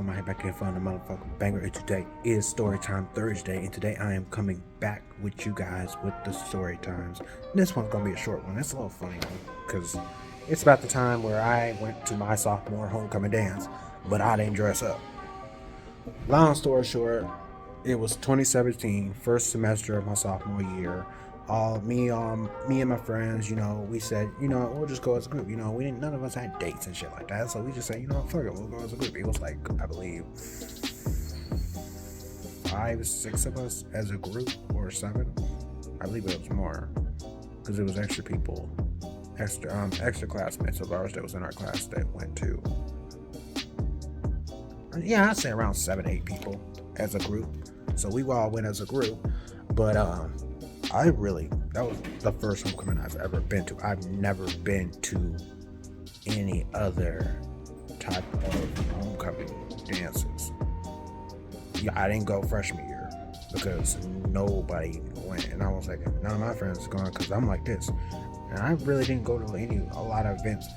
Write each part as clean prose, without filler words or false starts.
my head back in front of the motherfucking banger. And today is Storytime Thursday, and today I am coming back with you guys with the story times. This one's gonna be a short one. It's a little funny one because it's about the time where I went to my sophomore homecoming dance, but I didn't dress up. Long story short, it was 2017, first semester of my sophomore year. Me and my friends, we said, we'll just go as a group. None of us had dates and shit like that. So we just said, fuck it, we'll go as a group. It was like, I believe, 5, 6 of us as a group, or 7. I believe it was more, because it was extra people, extra classmates of ours that was in our class that went to. Yeah, I'd say around 7, 8 people as a group. So we all went as a group, but that was the first homecoming I've ever been to. I've never been to any other type of homecoming dances. Yeah, I didn't go freshman year because nobody went, and I was like, none of my friends are going because I'm like this. And I really didn't go to a lot of events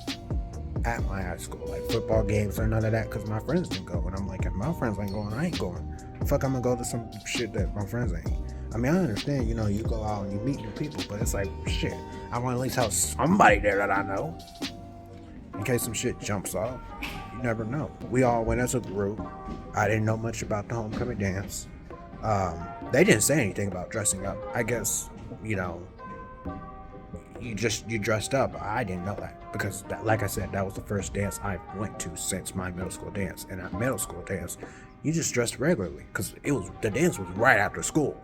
at my high school, like football games or none of that, because my friends didn't go. And I'm like, if my friends ain't going, I ain't going. Fuck, I'm gonna go to some shit that my friends ain't. I mean, I understand, you go out and you meet new people, but it's like, shit, I want to at least have somebody there that I know. In case some shit jumps off, you never know. We all went as a group. I didn't know much about the homecoming dance. They didn't say anything about dressing up. I guess, you dressed up. I didn't know that because, like I said, that was the first dance I went to since my middle school dance. And at middle school dance, you just dressed regularly because the dance was right after school.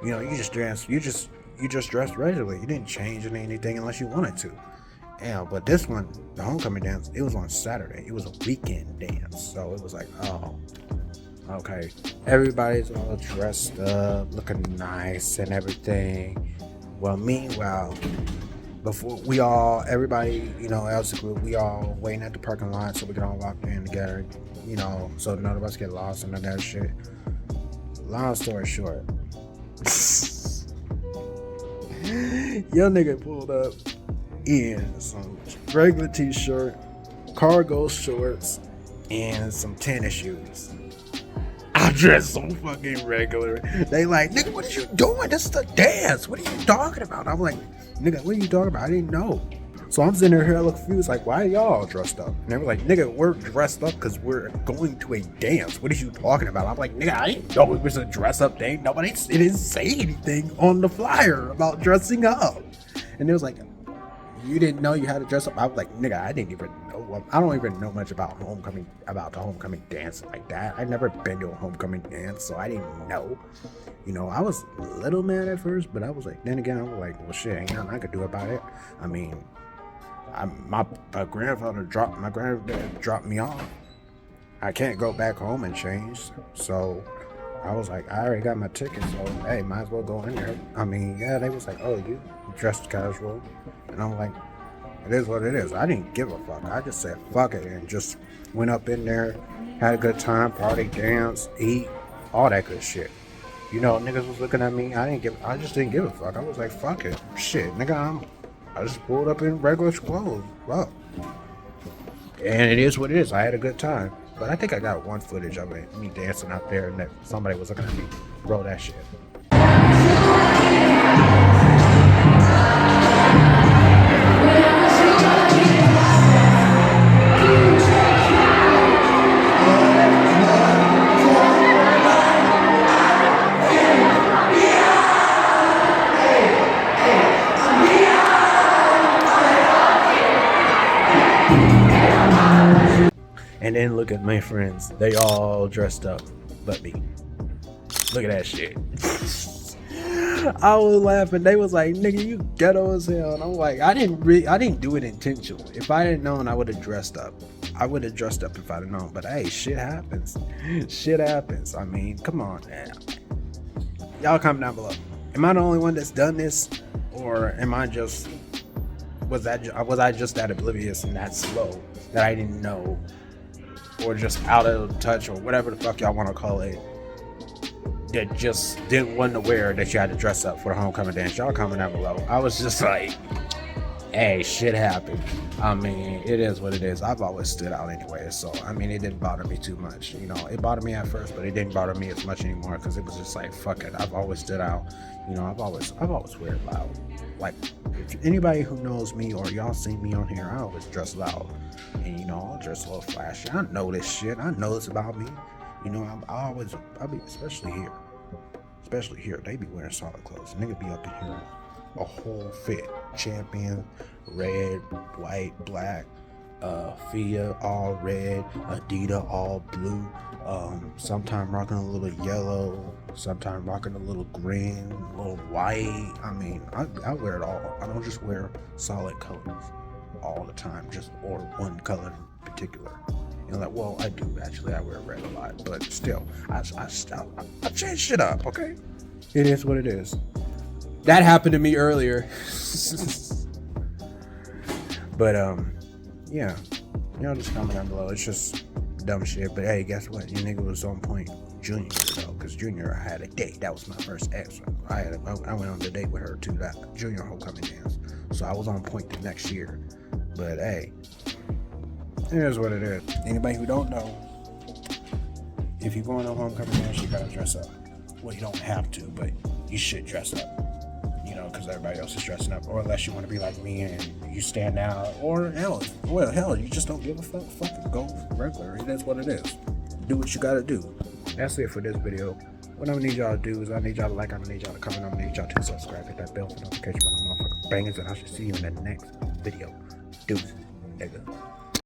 You just dressed regularly. You didn't change anything unless you wanted to. Yeah, but this one, the homecoming dance, it was on Saturday. It was a weekend dance. So it was like, oh, okay. Everybody's all dressed up, looking nice and everything. Well, meanwhile, everybody, else group, we all waiting at the parking lot so we can all walk in together, so none of us get lost and none of that shit. Long story short, young nigga pulled up in some regular t-shirt, cargo shorts, and some tennis shoes. I dressed so fucking regular. They like, nigga, what are you doing? This is a dance. What are you talking about? I'm like, nigga, what are you talking about? I didn't know. So I'm sitting there look confused, like, why are y'all dressed up? And they were like, nigga, we're dressed up because we're going to a dance. What are you talking about? I'm like, nigga, I didn't know it was a dress up thing. It didn't say anything on the flyer about dressing up. And they was like, you didn't know you had to dress up? I was like, nigga, I didn't even know. I don't even know much about the homecoming dance like that. I'd never been to a homecoming dance, so I didn't know. I was a little mad at first, but I was like, then again, I was like, well, shit, ain't nothing I could do about it. I mean, my granddad dropped me off. I can't go back home and change, so I was like, I already got my ticket, so hey, might as well go in there. I mean, yeah, they was like, oh, you dressed casual, and I'm like, it is what it is. I didn't give a fuck. I just said fuck it and just went up in there, had a good time, party, dance, eat, all that good shit. Niggas was looking at me. I just didn't give a fuck. I was like, fuck it, shit, nigga. I just pulled up in regular clothes. Well, and it is what it is. I had a good time. But I think I got one footage of it, me dancing out there, and that somebody was looking at me. Roll that shit. And then look at my friends. They all dressed up, but me. Look at that shit. I was laughing. They was like, nigga, you ghetto as hell. And I'm like, I didn't do it intentionally. If I hadn't known, I would have dressed up. I would have dressed up if I'd have known. But hey, shit happens. Shit happens. I mean, come on, man. Y'all comment down below. Am I the only one that's done this? Or am I just, was I just that oblivious and that slow that I didn't know? Or just out of touch, or whatever the fuck y'all want to call it, that just wasn't aware that you had to dress up for the homecoming dance. Y'all comment down below. I was just like, Hey, shit happened. I mean, it is what it is. I've always stood out anyway, so I mean, it didn't bother me too much. You know, it bothered me at first, but it didn't bother me as much anymore because it was just like, fuck it. I've always stood out. You know, I've always wear loud. Like, if anybody who knows me or y'all seen me on here, I always dress loud, and you know, I'll dress a little flashy. I know this shit. I know it's about me. You know, I be especially here, they be wearing solid clothes. Nigga be up in here a whole fit. Champion, red, white, black, Fia all red, Adidas all blue, sometime rocking a little yellow, sometime rocking a little green, a little white. I mean, I wear it all. I don't just wear solid colors all the time, just or one color in particular. You know, like, well, I do actually. I wear red a lot, but still, I change shit up. Okay, it is what it is. That happened to me earlier. But yeah, y'all just comment down below. It's just dumb shit. But hey, guess what? Your nigga was on point Junior, though, because Junior, I had a date. That was my first ex. I went on a date with her to that Junior homecoming dance. So I was on point the next year. But hey, it is what it is. Anybody who don't know, if you're going to a homecoming dance, you gotta dress up. Well, you don't have to, but you should dress up. You know, because everybody else is dressing up, or unless you want to be like me and you stand out, or hell, you just don't give a fuck. Fuck it, go regular. It is what it is. Do what you gotta do. That's it for this video. What I'm gonna need y'all to do is I need y'all to like, I'm gonna need y'all to comment, I'm gonna need y'all to subscribe, hit that bell for notification button, motherfucking bangers, and I should see you in the next video. Deuces, nigga.